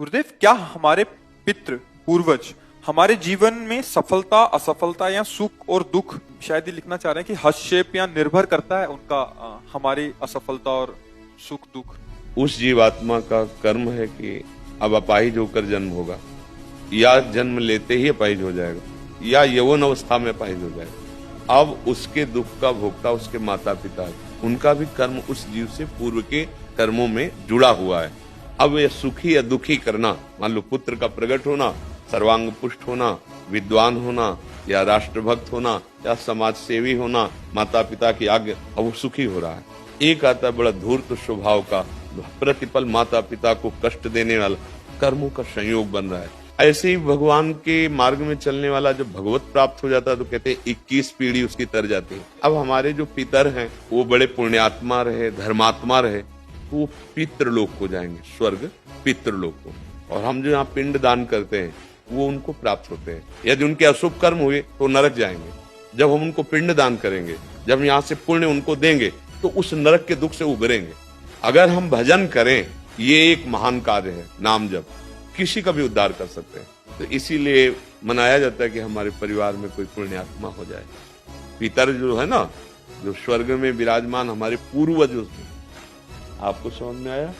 गुरुदेव, क्या हमारे पितृ पूर्वज हमारे जीवन में सफलता, असफलता या सुख और दुख, शायद ये लिखना चाह रहे हैं कि हस्तक्षेप या निर्भर करता है उनका हमारी असफलता और सुख दुख? उस जीवात्मा का कर्म है कि अब अपाहिज होकर जन्म होगा, या जन्म लेते ही अपाहिज हो जाएगा, या यौवन अवस्था में अपाहिज हो जाएगा। अब उसके दुख का भोक्ता उसके माता पिता है, उनका भी कर्म उस जीव से पूर्व के कर्मों में जुड़ा हुआ है। अब यह सुखी या दुखी करना, मान लो पुत्र का प्रकट होना, सर्वांग पुष्ट होना, विद्वान होना, या राष्ट्रभक्त होना, या समाज सेवी होना, माता पिता की आज्ञा, अब वो सुखी हो रहा है। एक आता बड़ा धूर्त स्वभाव का, प्रतिपल माता पिता को कष्ट देने वाला, कर्मों का संयोग बन रहा है। ऐसे ही भगवान के मार्ग में चलने वाला जब भगवत प्राप्त हो जाता है तो कहते हैं 21 पीढ़ी उसकी तर जाती है। अब हमारे जो पितर हैं वो बड़े पुण्यात्मा रहे, धर्मात्मा रहे, तो वो पितृलोक को जाएंगे, स्वर्ग पितृलोक को। और हम जो यहाँ पिंड दान करते हैं वो उनको प्राप्त होते हैं। यदि उनके अशुभ कर्म हुए तो नरक जाएंगे। जब हम उनको पिंड दान करेंगे, जब यहाँ से पुण्य उनको देंगे, तो उस नरक के दुख से उबरेंगे। अगर हम भजन करें, ये एक महान कार्य है, नाम जप किसी का भी उद्धार कर सकते हैं। तो इसीलिए मनाया जाता है कि हमारे परिवार में कोई पुण्यात्मा हो जाए। पितर जो है ना, जो स्वर्ग में विराजमान हमारे पूर्वज, आपको समझ में आया?